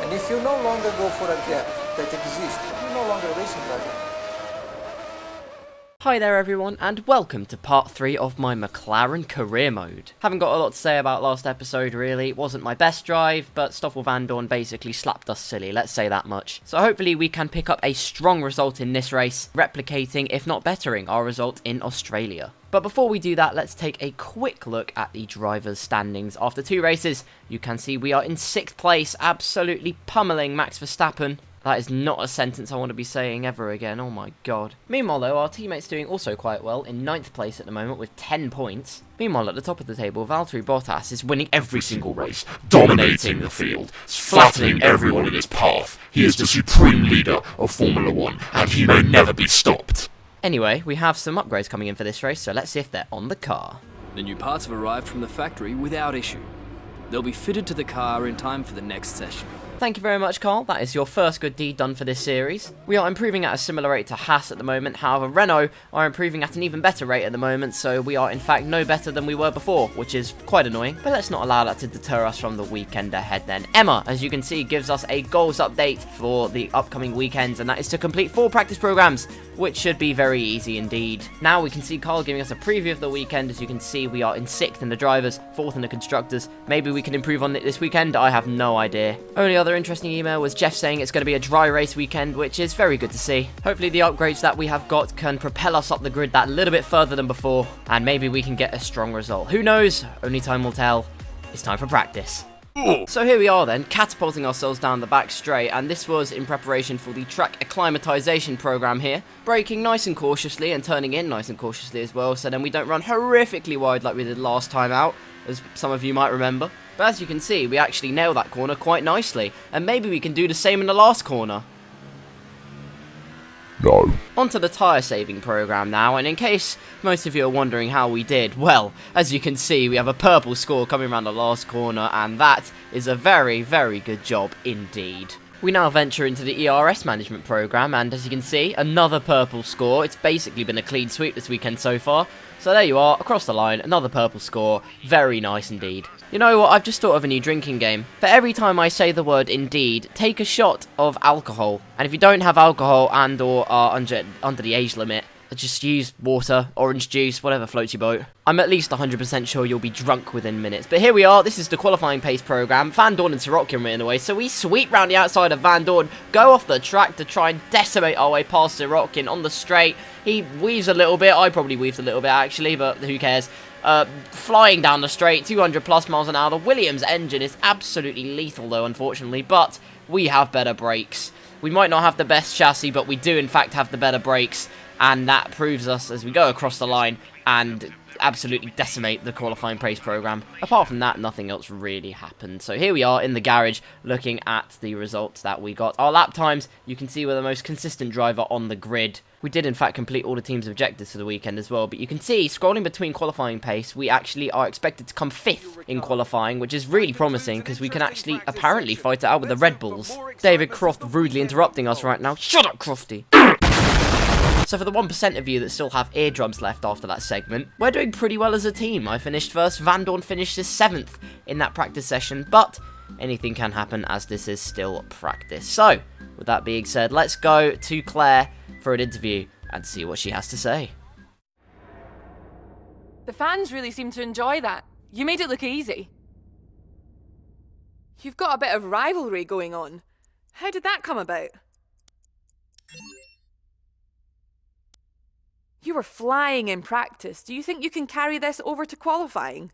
And if you no longer go for a gap that exists, you're no longer a racing driver. Hi there everyone, and welcome to part 3 of my McLaren career mode. Haven't got a lot to say about last episode really. It wasn't my best drive, but Stoffel Vandoorne basically slapped us silly, let's say that much. So hopefully we can pick up a strong result in this race, replicating if not bettering our result in Australia. But before we do that, let's take a quick look at the drivers' standings. After 2 races, you can see we are in 6th place, absolutely pummeling Max Verstappen. That is not a sentence I want to be saying ever again, oh my god. Meanwhile though, our teammate's doing also quite well, in 9th place at the moment with 10 points. Meanwhile at the top of the table, Valtteri Bottas is winning every single race, dominating the field, flattening everyone in his path. He is the supreme leader of Formula 1, and he may never be stopped. Anyway, we have some upgrades coming in for this race, so let's see if they're on the car. The new parts have arrived from the factory without issue. They'll be fitted to the car in time for the next session. Thank you very much, Karl. That is your first good deed done for this series. We are improving at a similar rate to Haas at the moment. However, Renault are improving at an even better rate at the moment, so we are in fact no better than we were before, which is quite annoying. But let's not allow that to deter us from the weekend ahead then. Emma, as you can see, gives us a goals update for the upcoming weekends, and that is to complete 4 practice programs, which should be very easy indeed. Now we can see Karl giving us a preview of the weekend. As you can see, we are in 6th in the drivers, 4th in the constructors. Maybe we can improve on it this weekend, I have no idea. Only other interesting email was Jeff saying it's going to be a dry race weekend, which is very good to see. Hopefully the upgrades that we have got can propel us up the grid that little bit further than before, and maybe we can get a strong result. Who knows? Only time will tell. It's time for practice. So here we are then, catapulting ourselves down the back straight, and this was in preparation for the track acclimatization program here. Braking nice and cautiously and turning in nice and cautiously as well, so then we don't run horrifically wide like we did last time out, as some of you might remember. But as you can see, we actually nailed that corner quite nicely, and maybe we can do the same in the last corner. No. Onto the tyre saving program now, and in case most of you are wondering how we did, well, as you can see, we have a purple score coming around the last corner, and that is a very, very good job indeed. We now venture into the ERS management program, and as you can see, another purple score. It's basically been a clean sweep this weekend so far. So there you are, across the line, another purple score. Very nice indeed. You know what, I've just thought of a new drinking game. For every time I say the word indeed, take a shot of alcohol. And if you don't have alcohol and or are under the age limit, just use water, orange juice, whatever floats your boat. I'm at least 100% sure you'll be drunk within minutes. But here we are, this is the qualifying pace program. Vandoorne and Sirotkin were in the way, so we sweep round the outside of Vandoorne, go off the track to try and decimate our way past Sirotkin on the straight. He weaves a little bit, I probably weaved a little bit actually, but who cares. Flying down the straight, 200 plus miles an hour. The Williams engine is absolutely lethal though, unfortunately, but we have better brakes. We might not have the best chassis, but we do in fact have the better brakes. And that proves us as we go across the line and absolutely decimate the qualifying pace program. Apart from that, nothing else really happened. So here we are in the garage looking at the results that we got. Our lap times, you can see we're the most consistent driver on the grid. We did in fact complete all the team's objectives for the weekend as well, but you can see, scrolling between qualifying pace, we actually are expected to come 5th in qualifying, which is really promising because we can actually apparently fight it out with the Red Bulls. David Croft rudely interrupting us right now. Shut up, Crofty! So for the 1% of you that still have eardrums left after that segment, we're doing pretty well as a team. I finished first, Vandoorne finished 7th in that practice session, but anything can happen as this is still practice. So, with that being said, let's go to Claire for an interview and see what she has to say. The fans really seem to enjoy that. You made it look easy. You've got a bit of rivalry going on. How did that come about? You were flying in practice. Do you think you can carry this over to qualifying?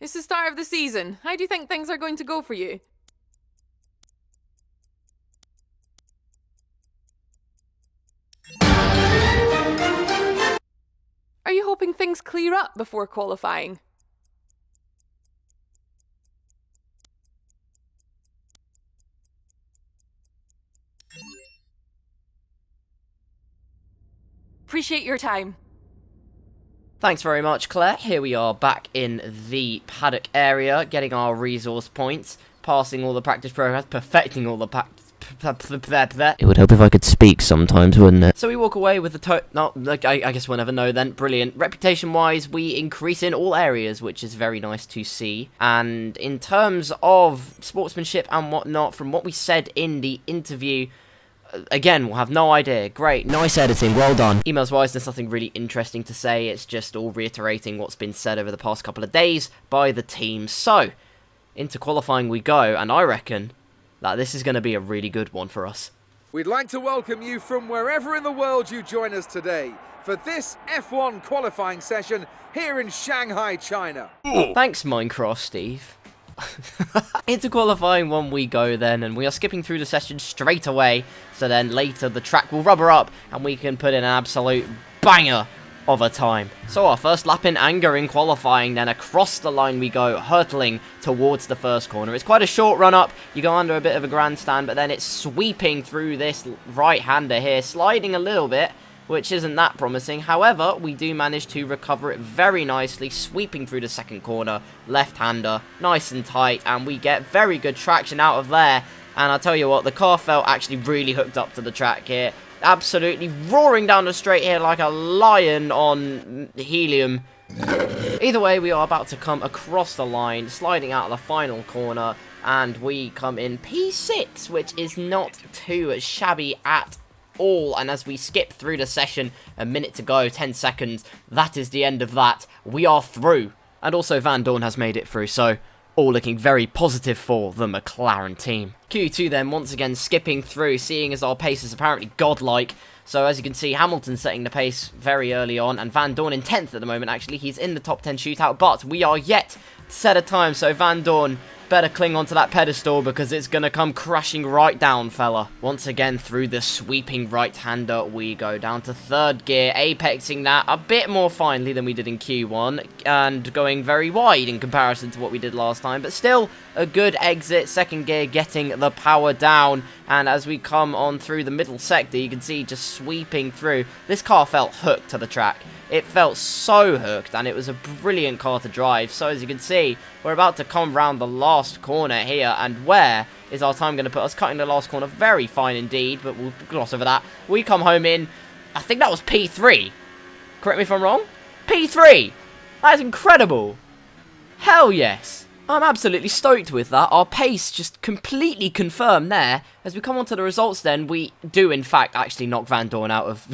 It's the start of the season. How do you think things are going to go for you? Are you hoping things clear up before qualifying? Appreciate your time. Thanks very much, Claire. Here we are back in the paddock area, getting our resource points, passing all the practice programs, perfecting all the It would help if I could speak sometimes, wouldn't it? So we walk away with the I guess we'll never know then. Brilliant. Reputation-wise, we increase in all areas, which is very nice to see. And in terms of sportsmanship and whatnot, from what we said in the interview, again, we'll have no idea. Great. Nice editing. Well done. Emails-wise, there's nothing really interesting to say. It's just all reiterating what's been said over the past couple of days by the team. So, into qualifying we go, and I reckon that this is going to be a really good one for us. We'd like to welcome you from wherever in the world you join us today for this F1 qualifying session here in Shanghai, China. Thanks, Minecraft Steve. Into qualifying one we go then, and we are skipping through the session straight away, so then later the track will rubber up and we can put in an absolute banger of a time. So our first lap in anger in qualifying, then across the line we go, hurtling towards the first corner. It's quite a short run up, you go under a bit of a grandstand, but then it's sweeping through this right-hander here, sliding a little bit, which isn't that promising. However, we do manage to recover it very nicely, sweeping through the second corner, left-hander, nice and tight, and we get very good traction out of there. And I'll tell you what, the car felt actually really hooked up to the track here. Absolutely roaring down the straight here like a lion on helium. Either way, we are about to come across the line, sliding out of the final corner, and we come in P6, which is not too shabby at all. And as we skip through the session, a minute to go, 10 seconds, that is the end of that. We are through. And also Van Dorn has made it through, so all looking very positive for the McLaren team. Q2 then once again skipping through, seeing as our pace is apparently godlike. So as you can see, Hamilton setting the pace very early on, and Van Dorn in 10th at the moment. Actually, he's in the top 10 shootout, but we are yet to set a time, so Van Dorn better cling onto that pedestal because it's going to come crashing right down, fella. Once again, through the sweeping right-hander, we go down to third gear, apexing that a bit more finely than we did in Q1, and going very wide in comparison to what we did last time, but still a good exit. Second gear getting the power down, and as we come on through the middle sector, you can see just sweeping through. This car felt hooked to the track. It felt so hooked, and it was a brilliant car to drive. So as you can see, we're about to come round the last corner here, and where is our time going to put us? Cutting the last corner, very fine indeed, but we'll gloss over that. We come home in, I think that was P3. Correct me if I'm wrong? P3! That is incredible. Hell yes. I'm absolutely stoked with that. Our pace just completely confirmed there. As we come on to the results then, we do in fact actually knock Van Dorn out of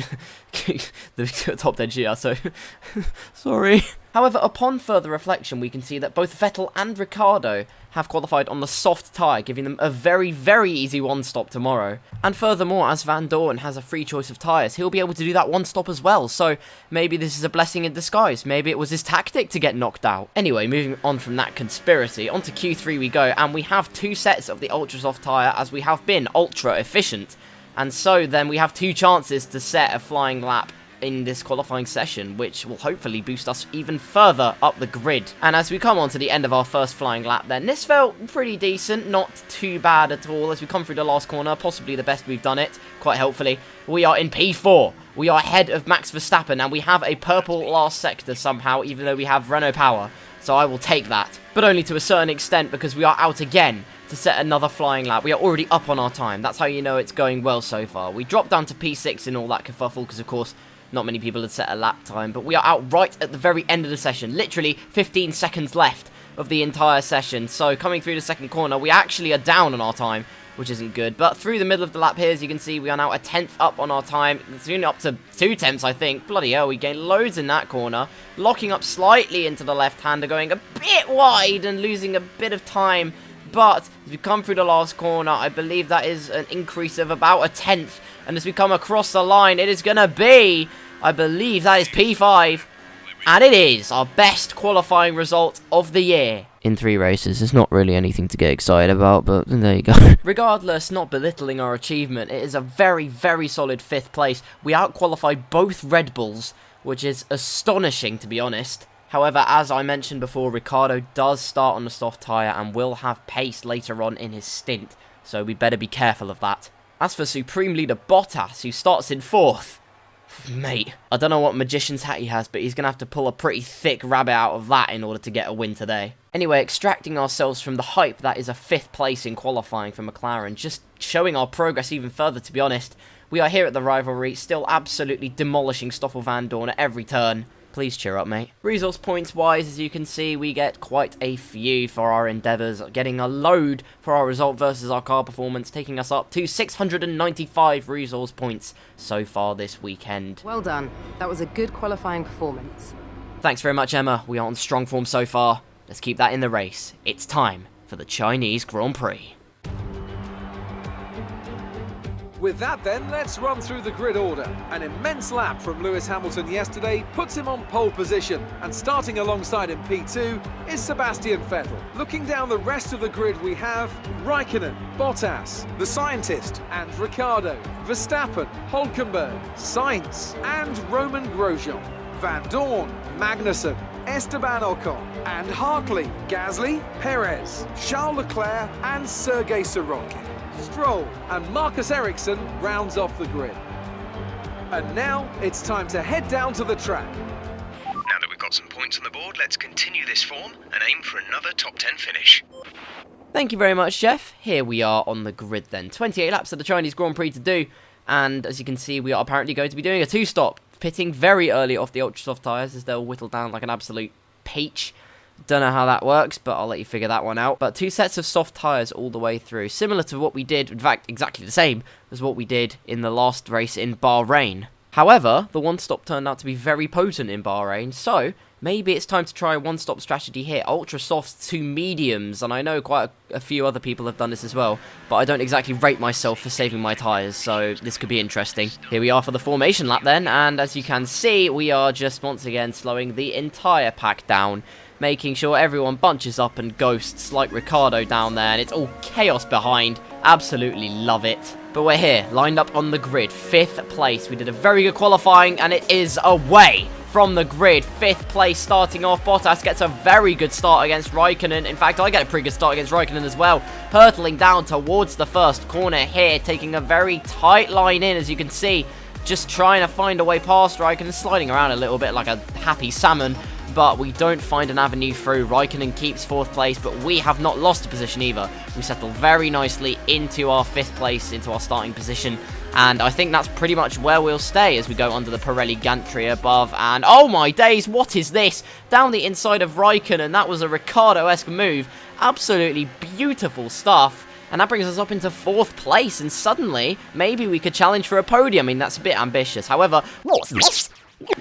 the top 10 shootout, so sorry. However, upon further reflection, we can see that both Vettel and Ricciardo have qualified on the soft tyre, giving them a very, very easy one-stop tomorrow. And furthermore, as Van Dorn has a free choice of tyres, he'll be able to do that one-stop as well. So maybe this is a blessing in disguise. Maybe it was his tactic to get knocked out. Anyway, moving on from that conspiracy, onto Q3 we go, and we have two sets of the ultra soft tyre, as we have been ultra efficient. And so then we have two chances to set a flying lap in this qualifying session, which will hopefully boost us even further up the grid. And as we come on to the end of our first flying lap then, this felt pretty decent, not too bad at all. As we come through the last corner, possibly the best we've done it, quite helpfully. We are in P4. We are ahead of Max Verstappen, and we have a purple last sector somehow, even though we have Renault power. So I will take that. But only to a certain extent, because we are out again to set another flying lap. We are already up on our time. That's how you know it's going well so far. We dropped down to P6 in all that kerfuffle, because of course not many people had set a lap time, but we are out right at the very end of the session. Literally 15 seconds left of the entire session. So coming through the second corner, we actually are down on our time, which isn't good. But through the middle of the lap here, as you can see, we are now a 10th up on our time. Soon up to 2 tenths, I think. Bloody hell, we gained loads in that corner. Locking up slightly into the left-hander, going a bit wide and losing a bit of time. But as we come through the last corner, I believe that is an increase of about a 10th. And as we come across the line, it is going to be, I believe that is P5. And it is our best qualifying result of the year. In 3 races, it's not really anything to get excited about, but there you go. Regardless, not belittling our achievement, it is a very, very solid 5th place. We out-qualified both Red Bulls, which is astonishing, to be honest. However, as I mentioned before, Ricciardo does start on the soft tyre and will have pace later on in his stint, so we better be careful of that. As for Supreme Leader Bottas, who starts in 4th, Mate, I don't know what magician's hat he has, but he's going to have to pull a pretty thick rabbit out of that in order to get a win today. Anyway, extracting ourselves from the hype that is a 5th place in qualifying for McLaren, just showing our progress even further, to be honest. We are here at the rivalry, still absolutely demolishing Stoffel Van Dorn at every turn. Please cheer up, mate. Resource points wise, as you can see, we get quite a few for our endeavours, getting a load for our result versus our car performance, taking us up to 695 resource points so far this weekend. Well done. That was a good qualifying performance. Thanks very much, Emma. We are on strong form so far. Let's keep that in the race. It's time for the Chinese Grand Prix. With that then, let's run through the grid order. An immense lap from Lewis Hamilton yesterday puts him on pole position, and starting alongside him P2 is Sebastian Vettel. Looking down the rest of the grid we have Raikkonen, Bottas, the scientist, and Ricciardo, Verstappen, Hülkenberg, Sainz, and Roman Grosjean, Van Dorn, Magnussen, Esteban Ocon, and Hartley, Gasly, Perez, Charles Leclerc, and Sergei Sorokin. Stroll and Marcus Ericsson rounds off the grid. And now it's time to head down to the track. Now that we've got some points on the board, let's continue this form and aim for another top 10 finish. Thank you very much, Jeff. Here we are on the grid then. 28 laps of the Chinese Grand Prix to do. And as you can see, we are apparently going to be doing a 2-stop. Pitting very early off the ultra soft tyres as they'll whittle down like an absolute peach. Don't know how that works, but I'll let you figure that one out. But 2 sets of soft tyres all the way through. Similar to what we did, in fact, exactly the same as what we did in the last race in Bahrain. However, the 1-stop turned out to be very potent in Bahrain, so maybe it's time to try a 1-stop strategy here. Ultra softs to mediums, and I know quite a few other people have done this as well, but I don't exactly rate myself for saving my tyres, so this could be interesting. Here we are for the formation lap then, and as you can see, we are just once again slowing the entire pack down, making sure everyone bunches up and ghosts like Ricciardo down there, and it's all chaos behind. Absolutely love it. But we're here, lined up on the grid, 5th place. We did a very good qualifying, and it is away from the grid. 5th place starting off. Bottas gets a very good start against Raikkonen. In fact, I get a pretty good start against Raikkonen as well. Hurtling down towards the first corner here, taking a very tight line in, as you can see. Just trying to find a way past Raikkonen, sliding around a little bit like a happy salmon. But we don't find an avenue through. Raikkonen keeps 4th place, but we have not lost a position either. We settle very nicely into our 5th place, into our starting position, and I think that's pretty much where we'll stay as we go under the Pirelli gantry above. And oh my days, what is this? Down the inside of Raikkonen, that was a Ricciardo-esque move. Absolutely beautiful stuff. And that brings us up into 4th place, and suddenly, maybe we could challenge for a podium. I mean, that's a bit ambitious. However, what's this?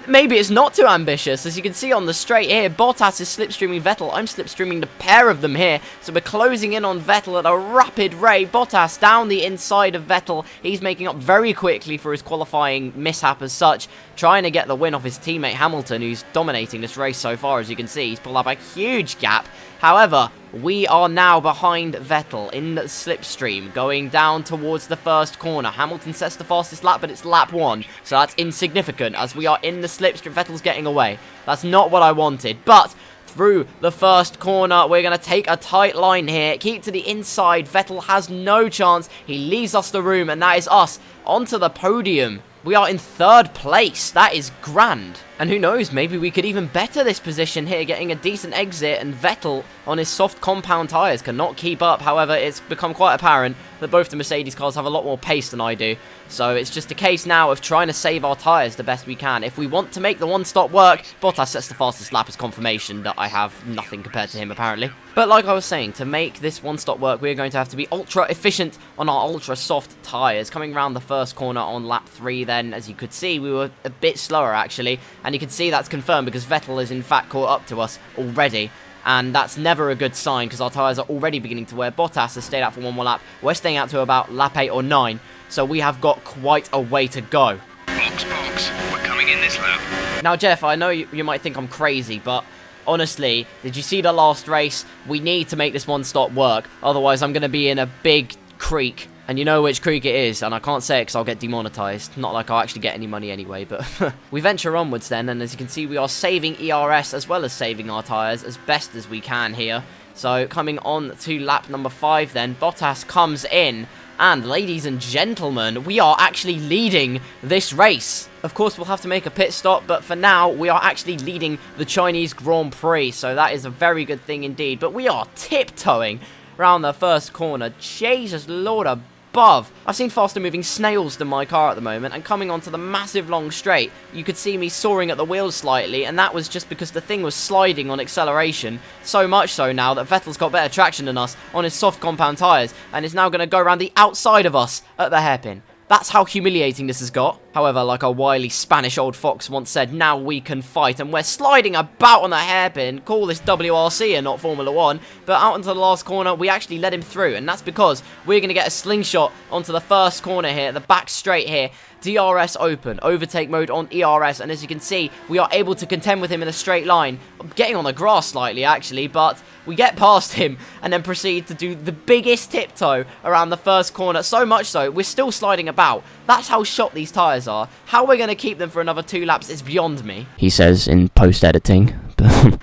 Maybe it's not too ambitious. As you can see on the straight here, Bottas is slipstreaming Vettel. I'm slipstreaming the pair of them here. So we're closing in on Vettel at a rapid rate. Bottas down the inside of Vettel. He's making up very quickly for his qualifying mishap as such, trying to get the win off his teammate Hamilton, who's dominating this race so far. As you can see, he's pulled up a huge gap. However, we are now behind Vettel in the slipstream, going down towards the first corner. Hamilton sets the fastest lap, but it's lap 1, so that's insignificant as we are in the slipstream. Vettel's getting away. That's not what I wanted, but through the first corner, we're going to take a tight line here, keep to the inside. Vettel has no chance. He leaves us the room, and that is us onto the podium. We are in 3rd place. That is grand. And who knows, maybe we could even better this position here, getting a decent exit, and Vettel on his soft compound tyres cannot keep up. However, it's become quite apparent that both the Mercedes cars have a lot more pace than I do. So it's just a case now of trying to save our tyres the best we can. If we want to make the 1-stop work, Bottas sets the fastest lap as confirmation that I have nothing compared to him, apparently. But like I was saying, to make this 1-stop work, we're going to have to be ultra efficient on our ultra soft tyres. Coming around the first corner on lap 3 then, as you could see, we were a bit slower actually. And you can see that's confirmed because Vettel is in fact caught up to us already. And that's never a good sign because our tyres are already beginning to wear. Bottas has stayed out for 1 more lap. We're staying out to about lap 8 or 9. So we have got quite a way to go. Box, we're coming in this lap. Now, Jeff, I know you might think I'm crazy, but honestly, did you see the last race? We need to make this 1-stop work. Otherwise, I'm going to be in a big creek. And you know which creek it is, and I can't say it because I'll get demonetized. Not like I'll actually get any money anyway, but we venture onwards then, and as you can see, we are saving ERS as well as saving our tyres as best as we can here. So coming on to lap number 5 then, Bottas comes in, And ladies and gentlemen, we are actually leading this race. Of course, we'll have to make a pit stop, but for now, we are actually leading the Chinese Grand Prix, so that is a very good thing indeed. But we are tiptoeing around the first corner. Jesus Lord above. I've seen faster moving snails than my car at the moment, and coming onto the massive long straight, you could see me soaring at the wheels slightly, and that was just because the thing was sliding on acceleration, so much so now that Vettel's got better traction than us on his soft compound tyres, and is now going to go around the outside of us at the hairpin. That's how humiliating this has got. However, like a wily Spanish old fox once said, now we can fight, and we're sliding about on the hairpin. Call this WRC and not Formula 1, but out into the last corner, we actually let him through, and that's because we're going to get a slingshot onto the first corner here, the back straight here. DRS open, overtake mode on ERS, and as you can see, we are able to contend with him in a straight line. I'm getting on the grass slightly, actually, but we get past him and then proceed to do the biggest tiptoe around the first corner. So much so, we're still sliding about. That's how shot these tyres are. How we're going to keep them for another 2 laps is beyond me, he says in post-editing.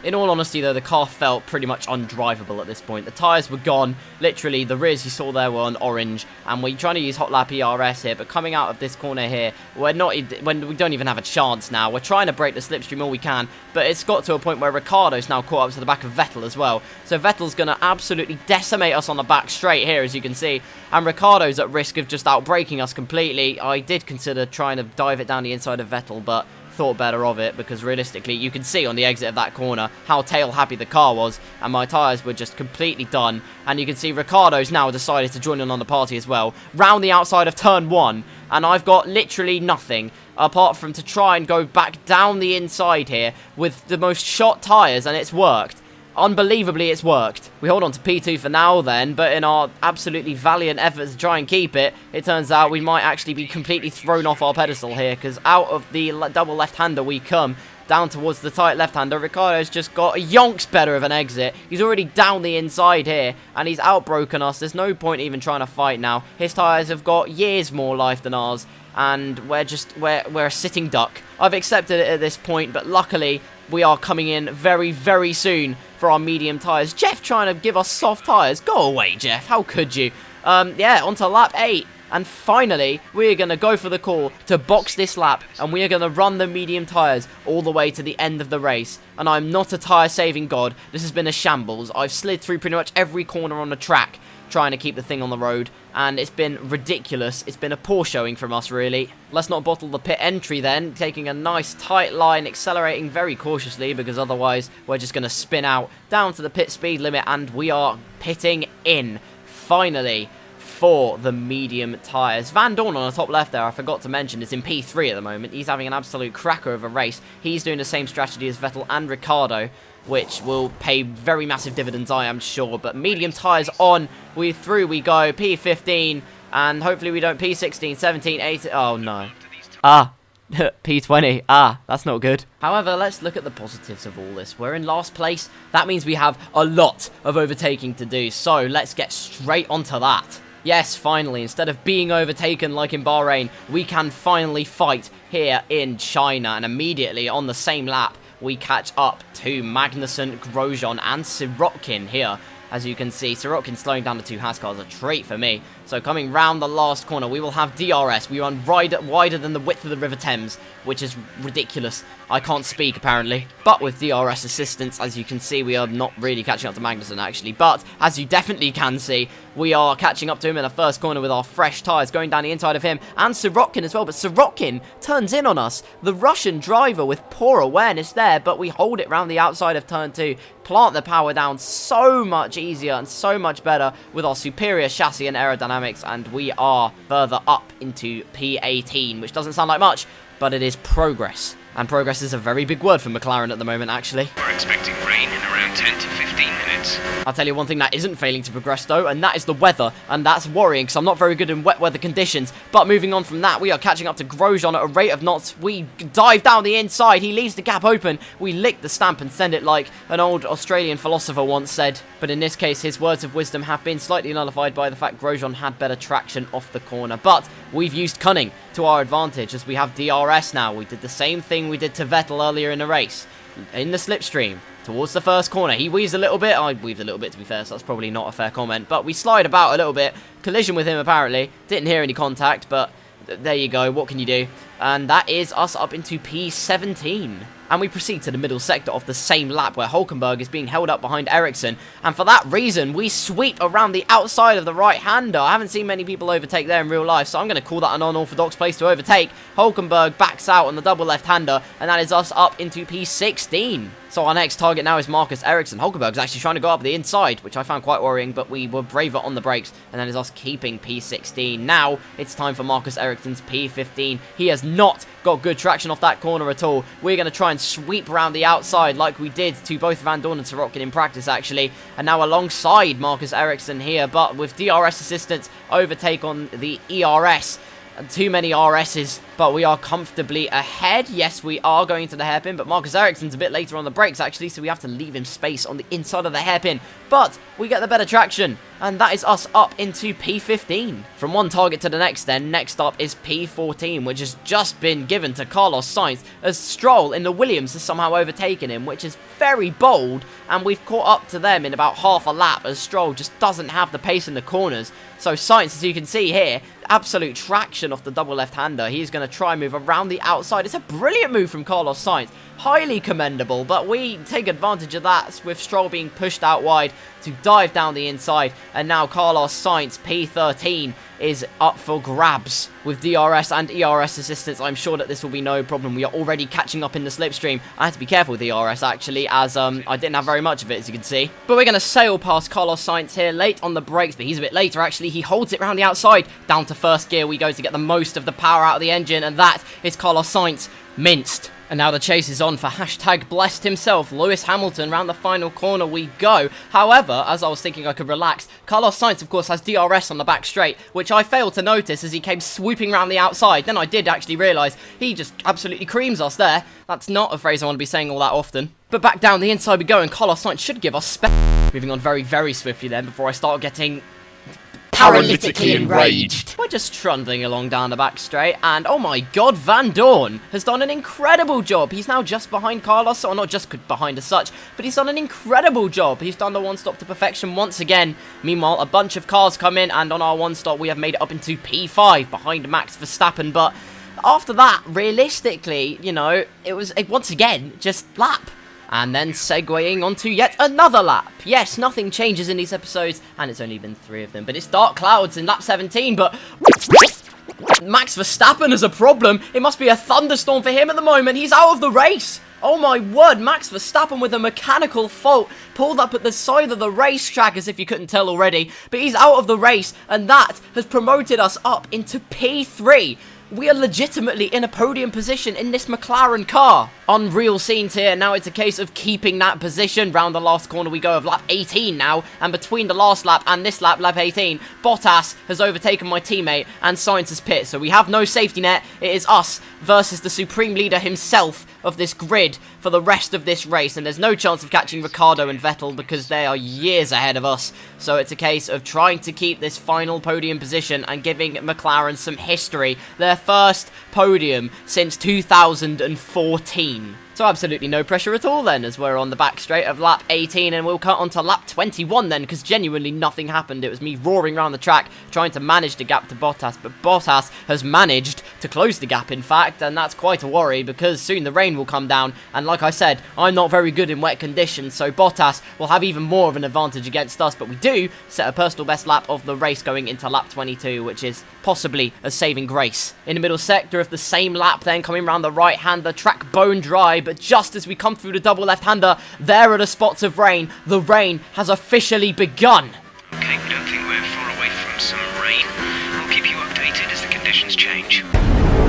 In all honesty, though, the car felt pretty much undrivable at this point. The tyres were gone. Literally, the rears you saw there were on orange, and we're trying to use hot lap ERS here, but coming out of this corner here, we don't even have a chance now. We're trying to break the slipstream all we can, but it's got to a point where Ricciardo's now caught up to the back of Vettel as well. So Vettel's going to absolutely decimate us on the back straight here, as you can see, and Ricciardo's at risk of just outbraking us completely. I did consider trying to dive it down the inside of Vettel, but thought better of it, because realistically you can see on the exit of that corner how tail happy the car was, and my tyres were just completely done. And you can see Ricciardo's now decided to join in on the party as well, round the outside of turn 1, and I've got literally nothing apart from to try and go back down the inside here with the most shot tyres, and it's worked. Unbelievably, it's worked. We hold on to P2 for now then, but in our absolutely valiant efforts to try and keep it, it turns out we might actually be completely thrown off our pedestal here, because out of the double left-hander we come, down towards the tight left-hander. Ricciardo's just got a yonks better of an exit. He's already down the inside here, and he's outbroken us. There's no point even trying to fight now. His tyres have got years more life than ours, and we're a sitting duck. I've accepted it at this point, but luckily we are coming in very, very soon for our medium tyres. Jeff trying to give us soft tyres. Go away, Jeff. How could you? Yeah, onto lap 8. And finally, we're going to go for the call to box this lap, and we are going to run the medium tyres all the way to the end of the race. And I'm not a tyre-saving god. This has been a shambles. I've slid through pretty much every corner on the track trying to keep the thing on the road, and it's been ridiculous. It's been a poor showing from us, really. Let's not bottle the pit entry then, taking a nice tight line, accelerating very cautiously, because otherwise we're just going to spin out down to the pit speed limit, and we are pitting in, finally, for the medium tyres. Van Dorn on the top left there, I forgot to mention, is in P3 at the moment. He's having an absolute cracker of a race. He's doing the same strategy as Vettel and Ricciardo, which will pay very massive dividends, I am sure. But medium tyres on, through we go, P15, and hopefully we don't P16, 17, 18, oh no. P20, that's not good. However, let's look at the positives of all this. We're in last place. That means we have a lot of overtaking to do, so let's get straight onto that. Yes, finally, instead of being overtaken like in Bahrain, we can finally fight here in China, and immediately on the same lap, we catch up to Magnussen, Grosjean, and Sirotkin here. As you can see, Sirotkin slowing down the 2 REUPLOAD, a treat for me. So coming round the last corner, we will have DRS. We run wider than the width of the River Thames, which is ridiculous. I can't speak, apparently. But with DRS assistance, as you can see, we are not really catching up to Magnussen, actually. But, as you definitely can see, we are catching up to him in the first corner with our fresh tyres, going down the inside of him, and Sirotkin as well. But Sirotkin turns in on us. The Russian driver with poor awareness there, but we hold it round the outside of turn 2. Plant the power down so much easier and so much better with our superior chassis and aerodynamics, and we are further up into P18, which doesn't sound like much, but it is progress. And progress is a very big word for McLaren at the moment, actually. We're expecting rain in around 10 to 15 minutes. I'll tell you one thing that isn't failing to progress, though, and that is the weather, and that's worrying, because I'm not very good in wet weather conditions. But moving on from that, we are catching up to Grosjean at a rate of knots. We dive down the inside, he leaves the gap open, we lick the stamp and send it like an old Australian philosopher once said. But in this case, his words of wisdom have been slightly nullified by the fact Grosjean had better traction off the corner. But we've used cunning to our advantage, as we have DRS now. We did the same thing we did to Vettel earlier in the race. In the slipstream, towards the first corner. He weaves a little bit. I weaved a little bit, to be fair, so that's probably not a fair comment. But we slide about a little bit. Collision with him, apparently. Didn't hear any contact, but there you go. What can you do? And that is us up into P17. And we proceed to the middle sector of the same lap where Hulkenberg is being held up behind Ericsson. And for that reason, we sweep around the outside of the right-hander. I haven't seen many people overtake there in real life, so I'm going to call that an unorthodox place to overtake. Hulkenberg backs out on the double left-hander, and that is us up into P16. So our next target now is Marcus Ericsson. Hulkenberg's actually trying to go up the inside, which I found quite worrying, but we were braver on the brakes, and that is us keeping P16. Now, it's time for Marcus Ericsson's P15. He has not got good traction off that corner at all. We're going to try and sweep around the outside like we did to both Van Dorn and Sorokin in practice, actually. And now alongside Marcus Ericsson here, but with DRS assistance, overtake on the ERS. Too many RSs, but we are comfortably ahead. Yes, we are going to the hairpin, but Marcus Ericsson's a bit later on the brakes, actually, so we have to leave him space on the inside of the hairpin. But we get the better traction, and that is us up into P15. From one target to the next then, next up is P14, which has just been given to Carlos Sainz, as Stroll in the Williams has somehow overtaken him, which is very bold, and we've caught up to them in about half a lap, as Stroll just doesn't have the pace in the corners. So Sainz, as you can see here, absolute traction off the double left-hander. He's going to try and move around the outside. It's a brilliant move from Carlos Sainz. Highly commendable, but we take advantage of that with Stroll being pushed out wide to dive down the inside. And now Carlos Sainz, P13, is up for grabs. With DRS and ERS assistance, I'm sure that this will be no problem. We are already catching up in the slipstream. I had to be careful with ERS, actually, as I didn't have very much of it, as you can see. But we're going to sail past Carlos Sainz here, late on the brakes, but he's a bit later, actually. He holds it around the outside. Down to first gear we go to get the most of the power out of the engine, and that is Carlos Sainz minced. And now the chase is on for hashtag blessed himself, Lewis Hamilton. Round the final corner we go. However, as I was thinking I could relax, Carlos Sainz, of course, has DRS on the back straight, which I failed to notice as he came swooping around the outside. Then I did actually realise he just absolutely creams us there. That's not a phrase I want to be saying all that often. But back down the inside we go, and Carlos Sainz should give us space. Moving on very, very swiftly then before I start getting paralytically enraged. We're just trundling along down the back straight, and oh my god, Van Dorn has done an incredible job. He's now just behind Carlos, or not just behind as such, but he's done an incredible job. He's done the one stop to perfection once again. Meanwhile, a bunch of cars come in, and on our one stop we have made it up into P5 behind Max Verstappen, but after that, realistically, you know, it was once again just lap. And then segueing onto yet another lap. Yes, nothing changes in these episodes, and it's only been 3 of them, but it's dark clouds in lap 17, but Max Verstappen has a problem. It must be a thunderstorm for him at the moment. He's out of the race. Oh my word, Max Verstappen with a mechanical fault pulled up at the side of the racetrack, as if you couldn't tell already, but he's out of the race, and that has promoted us up into P3. We are legitimately in a podium position in this McLaren car. Unreal scenes here. Now it's a case of keeping that position. Round the last corner we go of lap 18 now. And between the last lap and this lap, lap 18, Bottas has overtaken my teammate and Sainz has pit. So we have no safety net. It is us versus the supreme leader himself of this grid for the rest of this race. And there's no chance of catching Ricciardo and Vettel because they are years ahead of us. So it's a case of trying to keep this final podium position and giving McLaren some history. Their first podium since 2014. So absolutely no pressure at all then, as we're on the back straight of lap 18, and we'll cut onto lap 21 then, because genuinely nothing happened. It was me roaring around the track, trying to manage the gap to Bottas, but Bottas has managed to close the gap, in fact, and that's quite a worry, because soon the rain will come down, and like I said, I'm not very good in wet conditions, so Bottas will have even more of an advantage against us, but we do set a personal best lap of the race going into lap 22, which is possibly a saving grace. In the middle sector of the same lap then, coming around the right-hander, track bone dry, but just as we come through the double left-hander, there are the spots of rain. The rain has officially begun. Okay, we don't think we're far away from some rain. I'll keep you updated as the conditions change.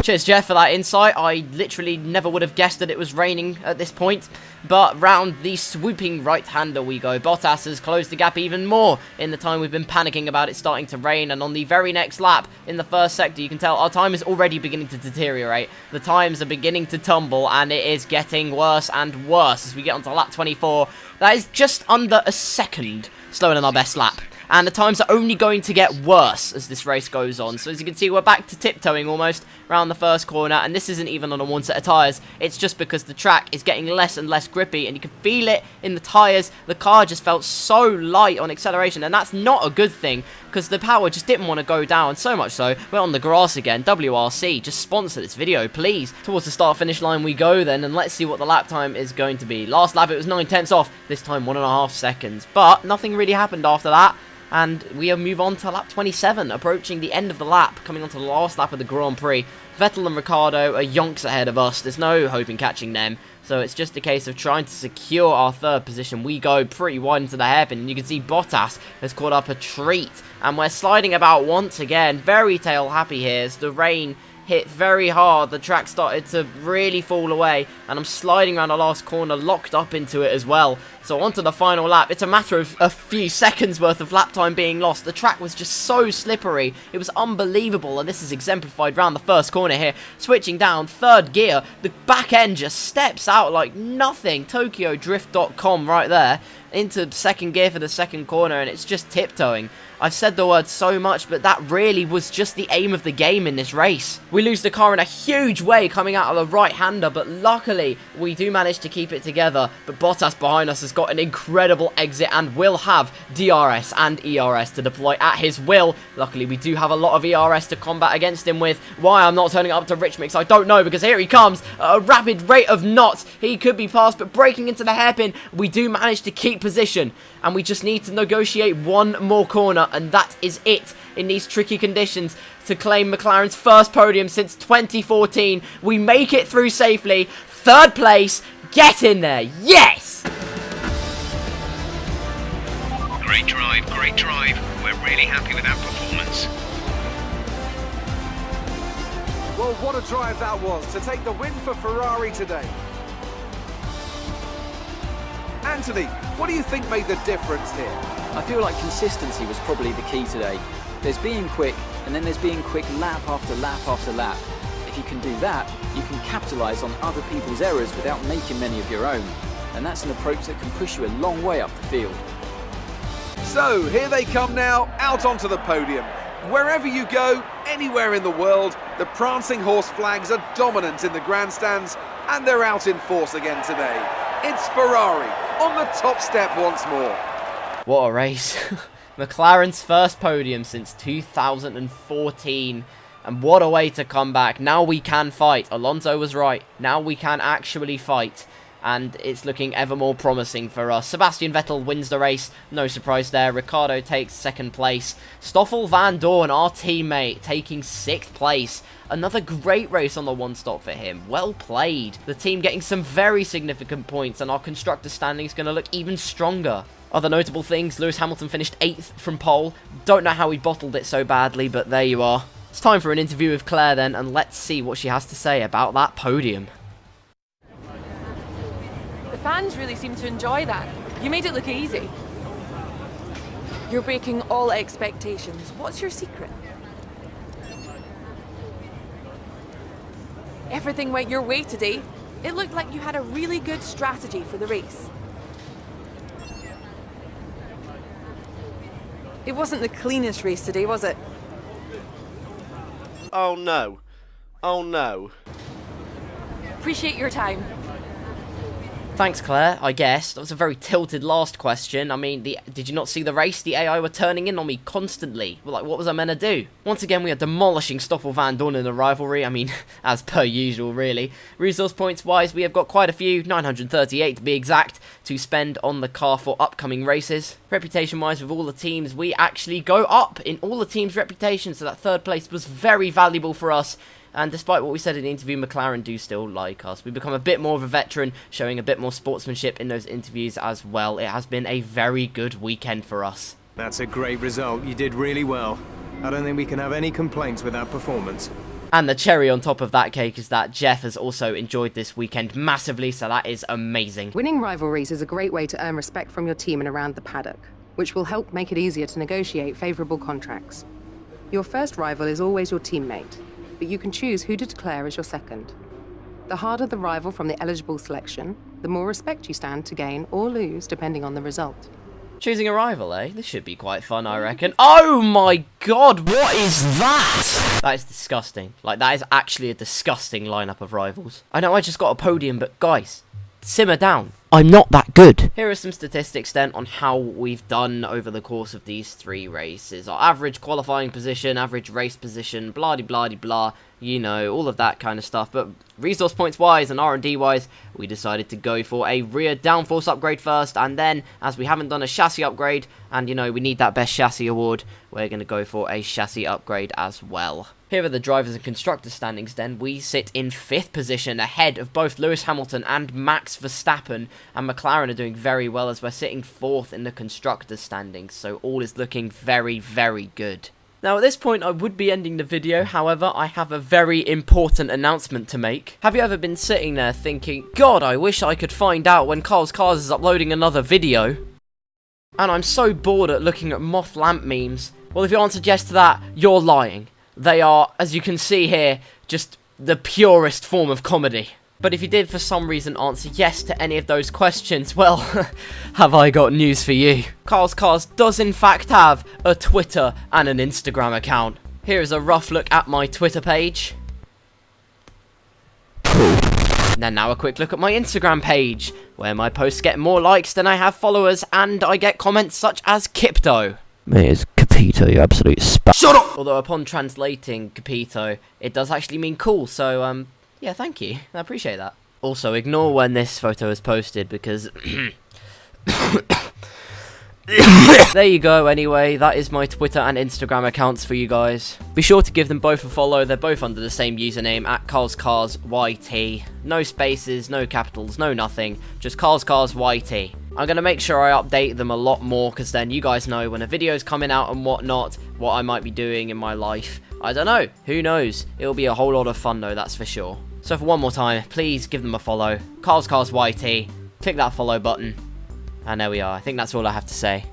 Cheers, Jeff, for that insight. I literally never would have guessed that it was raining at this point. But round the swooping right-hander we go. Bottas has closed the gap even more in the time we've been panicking about it starting to rain. And on the very next lap, in the first sector, you can tell our time is already beginning to deteriorate. The times are beginning to tumble, and it is getting worse and worse as we get onto lap 24. That is just under a second slower than our best lap. and the times are only going to get worse as this race goes on. So as you can see, we're back to tiptoeing almost around the first corner, and this isn't even on a one set of tyres. It's just because the track is getting less and less grippy, and you can feel it in the tyres. The car just felt so light on acceleration, and that's not a good thing because the power just didn't want to go down. So much so, we're on the grass again. WRC, just sponsor this video, please. Towards the start-finish line we go then, and let's see what the lap time is going to be. Last lap it was 9/10 off, this time 1.5 seconds. But nothing really happened after that, and we move on to lap 27, approaching the end of the lap, coming on to the last lap of the Grand Prix. Vettel and Ricciardo are yonks ahead of us. There's no hope in catching them. So it's just a case of trying to secure our third position. We go pretty wide into the hairpin, and you can see Bottas has caught up a treat. And we're sliding about once again. Very tail happy here as the rain hit very hard. The track started to really fall away, and I'm sliding around the last corner, locked up into it as well. So onto the final lap. It's a matter of a few seconds worth of lap time being lost. The track was just so slippery. It was unbelievable, and this is exemplified around the first corner here. Switching down third gear, the back end just steps out like nothing. TokyoDrift.com right there. Into second gear for the second corner, and it's just tiptoeing. I've said the word so much, but that really was just the aim of the game in this race. We lose the car in a huge way coming out of the right-hander, but luckily we do manage to keep it together. But Bottas behind us has got an incredible exit and will have DRS and ERS to deploy at his will. Luckily we do have a lot of ERS to combat against him with. Why I'm not turning up to Rich Mix, I don't know, because here he comes at a rapid rate of knots. He could be passed, but breaking into the hairpin, we do manage to keep position, and we just need to negotiate one more corner, and that is it in these tricky conditions to claim McLaren's first podium since 2014. We make it through safely. Third place. Get in there. Yes! Great drive, great drive. We're really happy with that performance. Well, what a drive that was to take the win for Ferrari today. Anthony, what do you think made the difference here? I feel like consistency was probably the key today. There's being quick, and then there's being quick lap after lap after lap. If you can do that, you can capitalise on other people's errors without making many of your own. And that's an approach that can push you a long way up the field. So, here they come now, out onto the podium. Wherever you go, anywhere in the world, the prancing horse flags are dominant in the grandstands, and they're out in force again today. It's Ferrari on the top step once more. What a race. McLaren's first podium since 2014. And what a way to come back. Now we can fight. Alonso was right. Now we can actually fight. And it's looking ever more promising for us. Sebastian Vettel wins the race. No surprise there. Ricciardo takes second place. Stoffel Van Dorn, our teammate, taking 6th place. Another great race on the one stop for him. Well played. The team getting some very significant points, and our constructor standing is going to look even stronger. Other notable things, Lewis Hamilton finished 8th from pole. Don't know how he bottled it so badly, but there you are. It's time for an interview with Claire then, and let's see what she has to say about that podium. The fans really seem to enjoy that. You made it look easy. You're breaking all expectations. What's your secret? Everything went your way today. It looked like you had a really good strategy for the race. It wasn't the cleanest race today, was it? Oh no. Oh no. Appreciate your time. Thanks, Claire, I guess. That was a very tilted last question. I mean, did you not see the race? The AI were turning in on me constantly. Well, like, what was I meant to do? Once again, we are demolishing Stoffel Van Dorn in the rivalry. I mean, as per usual, really. Resource points-wise, we have got quite a few, 938 to be exact, to spend on the car for upcoming races. Reputation-wise, with all the teams, we actually go up in all the teams' reputations, so that third place was very valuable for us. And despite what we said in the interview, McLaren do still like us. We become a bit more of a veteran, showing a bit more sportsmanship in those interviews as well. It has been a very good weekend for us. That's a great result. You did really well. I don't think we can have any complaints with that performance. And the cherry on top of that cake is that Jeff has also enjoyed this weekend massively, so that is amazing. Winning rivalries is a great way to earn respect from your team and around the paddock, which will help make it easier to negotiate favourable contracts. Your first rival is always your teammate, but you can choose who to declare as your second. The harder the rival from the eligible selection, the more respect you stand to gain or lose depending on the result. Choosing a rival, eh? This should be quite fun, I reckon. Oh my god, what is that? That is disgusting. Like, that is actually a disgusting lineup of rivals. I know I just got a podium, but guys, simmer down. I'm not that good. Here are some statistics then on how we've done over the course of these 3 races. Our average qualifying position, average race position, blah-de-blah-de-blah, you know, all of that kind of stuff. But resource points wise and R&D wise, we decided to go for a rear downforce upgrade first, and then, as we haven't done a chassis upgrade, and you know, we need that best chassis award, we're going to go for a chassis upgrade as well. Here are the drivers and constructors standings then. We sit in 5th position ahead of both Lewis Hamilton and Max Verstappen, and McLaren are doing very well as we're sitting 4th in the constructors standings, so all is looking very, very good. Now at this point I would be ending the video, however I have a very important announcement to make. Have you ever been sitting there thinking, God, I wish I could find out when KarlsCars is uploading another video? And I'm so bored at looking at moth lamp memes. Well, if your answer yes to that, you're lying. They are, as you can see here, just the purest form of comedy. But if you did for some reason answer yes to any of those questions, well, have I got news for you. KarlsCars does in fact have a Twitter and an Instagram account. Here is a rough look at my Twitter page. And now a quick look at my Instagram page, where my posts get more likes than I have followers, and I get comments such as Kipto. Mate, it's Capito, you absolute spat. Shut up! Although upon translating Capito, it does actually mean cool, so yeah, thank you. I appreciate that. Also, ignore when this photo is posted, because there you go. Anyway, that is my Twitter and Instagram accounts for you guys. Be sure to give them both a follow. They're both under the same username, at KarlsCarsYT. No spaces, no capitals, no nothing. Just KarlsCarsYT. I'm going to make sure I update them a lot more, because then you guys know when a video's coming out and whatnot, what I might be doing in my life. I don't know. Who knows? It'll be a whole lot of fun though, that's for sure. So for one more time, please give them a follow. KarlsCarsYT. Click that follow button. And there we are. I think that's all I have to say.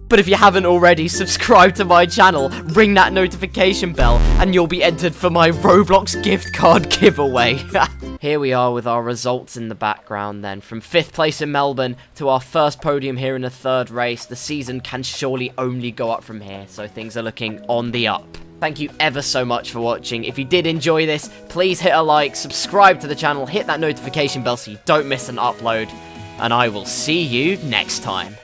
But if you haven't already, subscribe to my channel, ring that notification bell, and you'll be entered for my Roblox gift card giveaway. Here we are with our results in the background then. From 5th place in Melbourne to our first podium here in the 3rd race. The season can surely only go up from here, so things are looking on the up. Thank you ever so much for watching. If you did enjoy this, please hit a like, subscribe to the channel, hit that notification bell so you don't miss an upload, and I will see you next time.